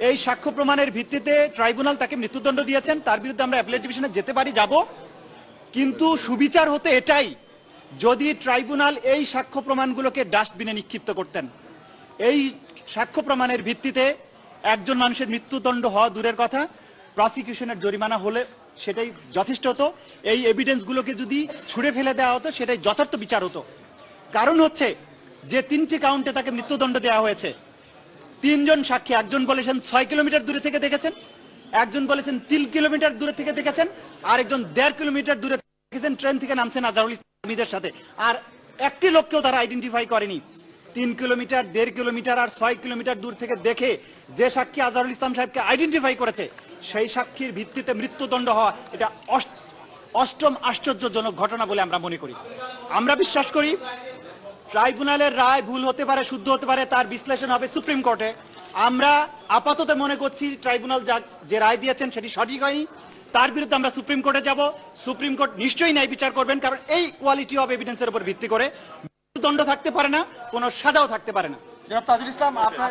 এই সাক্ষ্য প্রমাণের ভিত্তিতে ট্রাইব্যুনাল তাকে মৃত্যুদণ্ড দিয়েছেন, তার বিরুদ্ধে আমরা অ্যাপিলেট ডিভিশনে যেতে পারি, যাব। কিন্তু সুবিচার হতে এটাই যদি ট্রাইব্যুনাল এই সাক্ষ্য প্রমাণগুলোকে ডাস্টবিনে নিক্ষিপ্ত করতেন। এই সাক্ষ্য প্রমাণের ভিত্তিতে একজন মানুষের মৃত্যুদণ্ড হওয়া দূরের কথা, প্রসিকিউশনের জরিমানা হলে সেটাই যথেষ্ট হতো। এই এভিডেন্সগুলোকে যদি ছুঁড়ে ফেলে দেওয়া হতো সেটাই যথার্থ বিচার হতো। কারণ হচ্ছে যে 3টি কাউন্টে তাকে মৃত্যুদণ্ড দেওয়া হয়েছে, 3জন সাক্ষী, একজন বলেছেন 6 কিলোমিটার দূরে থেকে দেখেছেন, একজন বলেছেন 3 কিলোমিটার দূরে থেকে দেখেছেন, আর একজন 1.5 কিলোমিটার দূরে দেখেছেন ট্রেন থেকে নামছেন আজহারুল ইসলামীদের সাথে। আর একটি লোককেও তারা আইডেন্টিফাই করেনি। 3 কিলোমিটার, 1.5 কিলোমিটার আর 6 কিলোমিটার দূর থেকে দেখে যে সাক্ষী আজহারুল ইসলাম সাহেবকে আইডেন্টিফাই করেছে, সেই সাক্ষীর ভিত্তিতে মৃত্যুদণ্ড হওয়া এটা অষ্টম আশ্চর্যজনক ঘটনা বলে আমরা মনে করি। আমরা বিশ্বাস করি ট্রাইব্যুনালের রায় ভুল হতে পারে, শুদ্ধ হতে পারে, তার বিশ্লেষণ হবে সুপ্রিম কোর্টে। আমরা আপাতত মনে করছি ট্রাইব্যুনাল যে রায় দিয়েছেন সেটি সঠিক হয়নি, তার বিরুদ্ধে আমরা সুপ্রিম কোর্টে যাব। সুপ্রিম কোর্ট নিশ্চয়ই ন্যায় বিচার করবেন, কারণ এই কোয়ালিটি অফ এভিডেন্সের উপর ভিত্তি করে মৃত্যুদণ্ড থাকতে পারে না, কোনো সাজাও থাকতে পারে না। জনাব তাজুল ইসলাম, আপনার